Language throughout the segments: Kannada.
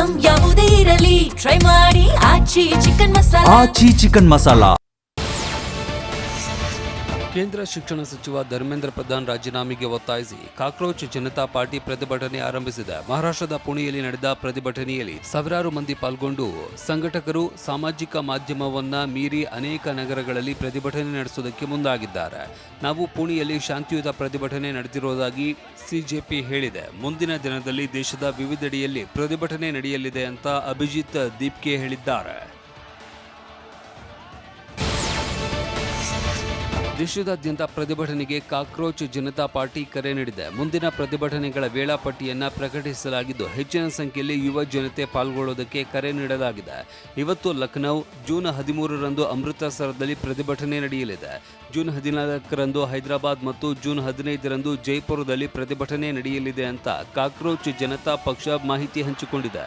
ಐಟಂ ಯಾವುದೇ ಇರಲಿ ಟ್ರೈ ಮಾಡಿ ಆಚಿ ಚಿಕನ್ ಮಸಾಲಾ. ಆಚಿ ಚಿಕನ್ ಮಸಾಲಾ. ಕೇಂದ್ರ ಶಿಕ್ಷಣ ಸಚಿವ ಧರ್ಮೇಂದ್ರ ಪ್ರಧಾನ್ ರಾಜೀನಾಮೆಗೆ ಒತ್ತಾಯಿಸಿ ಕಾಕ್ರೋಚ್ ಜನತಾ ಪಾರ್ಟಿ ಪ್ರತಿಭಟನೆ ಆರಂಭಿಸಿದೆ. ಮಹಾರಾಷ್ಟ್ರದ ಪುಣೆಯಲ್ಲಿ ನಡೆದ ಪ್ರತಿಭಟನೆಯಲ್ಲಿ ಸಾವಿರಾರು ಮಂದಿ ಪಾಲ್ಗೊಂಡು ಸಂಘಟಕರು ಸಾಮಾಜಿಕ ಮಾಧ್ಯಮವನ್ನ ಮೀರಿ ಅನೇಕ ನಗರಗಳಲ್ಲಿ ಪ್ರತಿಭಟನೆ ನಡೆಸುವುದಕ್ಕೆ ಮುಂದಾಗಿದ್ದಾರೆ. ನಾವು ಪುಣೆಯಲ್ಲಿ ಶಾಂತಿಯುತ ಪ್ರತಿಭಟನೆ ನಡೆದಿರುವುದಾಗಿ ಸಿಜೆಪಿ ಹೇಳಿದೆ. ಮುಂದಿನ ದಿನದಲ್ಲಿ ದೇಶದ ವಿವಿಧೆಡೆಯಲ್ಲಿ ಪ್ರತಿಭಟನೆ ನಡೆಯಲಿದೆ ಅಂತ ಅಭಿಜಿತ್ ದೀಪ್ಕೆ ಹೇಳಿದ್ದಾರೆ. ದೇಶದಾದ್ಯಂತ ಪ್ರತಿಭಟನೆಗೆ ಕಾಕ್ರೋಚ್ ಜನತಾ ಪಾರ್ಟಿ ಕರೆ ನೀಡಿದೆ. ಮುಂದಿನ ಪ್ರತಿಭಟನೆಗಳ ವೇಳಾಪಟ್ಟಿಯನ್ನ ಪ್ರಕಟಿಸಲಾಗಿದ್ದು ಹೆಚ್ಚಿನ ಸಂಖ್ಯೆಯಲ್ಲಿ ಯುವ ಜನತೆ ಪಾಲ್ಗೊಳ್ಳುವುದಕ್ಕೆ ಕರೆ ನೀಡಲಾಗಿದೆ. ಇವತ್ತು ಲಖನೌ, ಜೂನ್ 13ರಂದು ಅಮೃತಸರದಲ್ಲಿ ಪ್ರತಿಭಟನೆ ನಡೆಯಲಿದೆ. ಜೂನ್ 14ರಂದು ಹೈದರಾಬಾದ್ ಮತ್ತು ಜೂನ್ 15ರಂದು ಜೈಪುರದಲ್ಲಿ ಪ್ರತಿಭಟನೆ ನಡೆಯಲಿದೆ ಅಂತ ಕಾಕ್ರೋಚ್ ಜನತಾ ಪಕ್ಷ ಮಾಹಿತಿ ಹಂಚಿಕೊಂಡಿದೆ.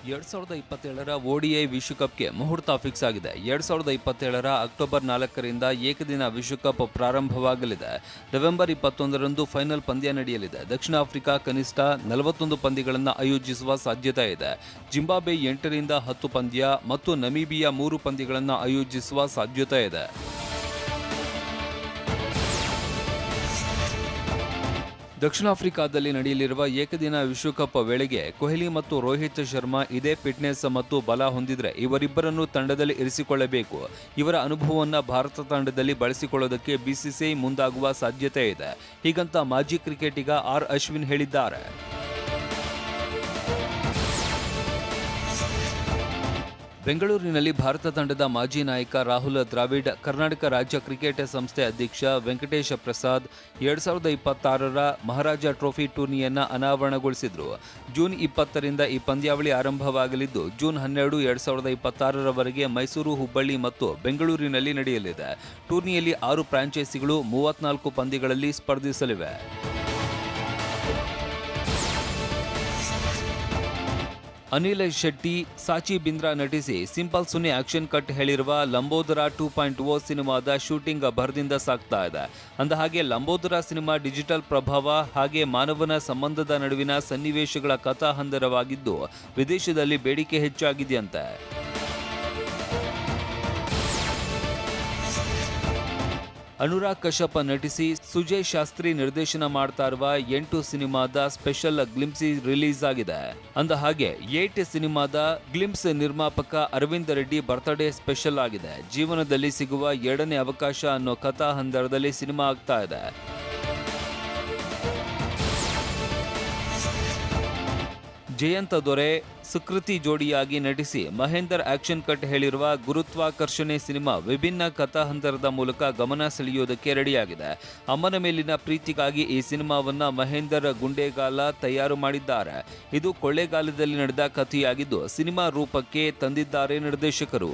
2027ರ ODI ವಿಶ್ವಕಪ್ಗೆ ಮುಹೂರ್ತ ಫಿಕ್ಸ್ ಆಗಿದೆ. 2027ರ ಅಕ್ಟೋಬರ್ 4ರಿಂದ ಏಕದಿನ ವಿಶ್ವಕಪ್ ಪ್ರಾರಂಭವಾಗಲಿದೆ. ನವೆಂಬರ್ 21ರಂದು ಫೈನಲ್ ಪಂದ್ಯ ನಡೆಯಲಿದೆ. ದಕ್ಷಿಣ ಆಫ್ರಿಕಾ ಕನಿಷ್ಠ 41 ಪಂದ್ಯಗಳನ್ನು ಆಯೋಜಿಸುವ ಸಾಧ್ಯತೆ ಇದೆ. ಜಿಂಬಾಬ್ವೆ 8ರಿಂದ 10 ಪಂದ್ಯ ಮತ್ತು ನಮೀಬಿಯಾ 3 ಪಂದ್ಯಗಳನ್ನು ಆಯೋಜಿಸುವ ಸಾಧ್ಯತೆ ಇದೆ. ದಕ್ಷಿಣ ಆಫ್ರಿಕಾದಲ್ಲಿ ನಡೆಯಲಿರುವ ಏಕದಿನ ವಿಶ್ವಕಪ್ ವೇಳೆಗೆ ಕೊಹ್ಲಿ ಮತ್ತು ರೋಹಿತ್ ಶರ್ಮಾ ಇದೇ ಫಿಟ್ನೆಸ್ ಮತ್ತು ಬಲ ಹೊಂದಿದ್ರೆ ಇವರಿಬ್ಬರನ್ನು ತಂಡದಲ್ಲಿ ಇರಿಸಿಕೊಳ್ಳಬೇಕು. ಇವರ ಅನುಭವವನ್ನು ಭಾರತ ತಂಡದಲ್ಲಿ ಬಳಸಿಕೊಳ್ಳೋದಕ್ಕೆ ಬಿಸಿಸಿಐ ಮುಂದಾಗುವ ಸಾಧ್ಯತೆ ಇದೆ. ಹೀಗಂತ ಮಾಜಿ ಕ್ರಿಕೆಟಿಗ ಆರ್ ಅಶ್ವಿನ್ ಹೇಳಿದ್ದಾರೆ. ಬೆಂಗಳೂರಿನಲ್ಲಿ ಭಾರತ ತಂಡದ ಮಾಜಿ ನಾಯಕ ರಾಹುಲ್ ದ್ರಾವಿಡ್, ಕರ್ನಾಟಕ ರಾಜ್ಯ ಕ್ರಿಕೆಟ್ ಸಂಸ್ಥೆ ಅಧ್ಯಕ್ಷ ವೆಂಕಟೇಶ ಪ್ರಸಾದ್ 2026ರ ಮಹಾರಾಜ ಟ್ರೋಫಿ ಟೂರ್ನಿಯನ್ನು ಅನಾವರಣಗೊಳಿಸಿದರು. ಜೂನ್ 20ರಿಂದ ಈ ಪಂದ್ಯಾವಳಿ ಆರಂಭವಾಗಲಿದ್ದು ಜೂನ್ 12, 2026ರವರೆಗೆ ಮೈಸೂರು, ಹುಬ್ಬಳ್ಳಿ ಮತ್ತು ಬೆಂಗಳೂರಿನಲ್ಲಿ ನಡೆಯಲಿದೆ. ಟೂರ್ನಿಯಲ್ಲಿ 6 ಫ್ರಾಂಚೈಸಿಗಳು 34 ಪಂದ್ಯಗಳಲ್ಲಿ ಸ್ಪರ್ಧಿಸಲಿವೆ. ಅನಿಲ್ ಶೆಟ್ಟಿ, ಸಾಚಿ ಬಿಂದ್ರಾ ನಟಿಸಿ ಸಿಂಪಲ್ ಸುನಿ ಆಕ್ಷನ್ ಕಟ್ ಹೇಳಿರುವ ಲಂಬೋದರ 2.0 ಸಿನಿಮಾದ ಶೂಟಿಂಗ್ ಭರದಿಂದ ಸಾಗ್ತಾ ಇದೆ. ಅಂದಹಾಗೆ ಲಂಬೋದರ ಸಿನಿಮಾ ಡಿಜಿಟಲ್ ಪ್ರಭಾವ ಹಾಗೆ ಮಾನವನ ಸಂಬಂಧದ ನಡುವಿನ ಸನ್ನಿವೇಶಗಳ ಕಥಾಹಂದರವಾಗಿದ್ದು ವಿದೇಶದಲ್ಲಿ ಬೇಡಿಕೆ ಹೆಚ್ಚಾಗಿದೆಯಂತೆ. ಅನುರಾಗ್ ಕಶ್ಯಪ್ ನಟಿಸಿ ಸುಜಯ್ ಶಾಸ್ತ್ರಿ ನಿರ್ದೇಶನ ಮಾಡ್ತಾ ಇರುವ 8 ಸಿನಿಮಾದ ಸ್ಪೆಷಲ್ ಗ್ಲಿಂಪ್ಸ್ ರಿಲೀಸ್ ಆಗಿದೆ. ಅಂದಹಾಗೆ 8 ಸಿನಿಮಾದ ಗ್ಲಿಂಪ್ಸ್ ನಿರ್ಮಾಪಕ ಅರವಿಂದ್ ರೆಡ್ಡಿ ಬರ್ತ್ಡೇ ಸ್ಪೆಷಲ್ ಆಗಿದೆ. ಜೀವನದಲ್ಲಿ ಸಿಗುವ 2ನೇ ಅವಕಾಶ ಅನ್ನೋ ಕಥಾ ಹಂದರದಲ್ಲಿ ಸಿನಿಮಾ ಆಗ್ತಾ ಇದೆ. ಜಯಂತ ದೊರೆ, ಸುಕೃತಿ ಜೋಡಿಯಾಗಿ ನಟಿಸಿ ಮಹೇಂದರ್ ಆಕ್ಷನ್ ಕಟ್ ಹೇಳಿರುವ ಗುರುತ್ವಾಕರ್ಷಣೆ ಸಿನಿಮಾ ವಿಭಿನ್ನ ಕಥಾಹಂದರದ ಮೂಲಕ ಗಮನ ಸೆಳೆಯೋದಕ್ಕೆ ರೆಡಿಯಾಗಿದೆ. ಅಮ್ಮನ ಮೇಲಿನ ಪ್ರೀತಿಗಾಗಿ ಈ ಸಿನಿಮಾವನ್ನ ಮಹೇಂದರ್ ಗುಂಡೇಗಾಲ ತಯಾರು ಮಾಡಿದ್ದಾರೆ. ಇದು ಕೊಳ್ಳೇಗಾಲದಲ್ಲಿ ನಡೆದ ಕಥೆಯಾಗಿದ್ದು ಸಿನಿಮಾ ರೂಪಕ್ಕೆ ತಂದಿದ್ದಾರೆ ನಿರ್ದೇಶಕರು.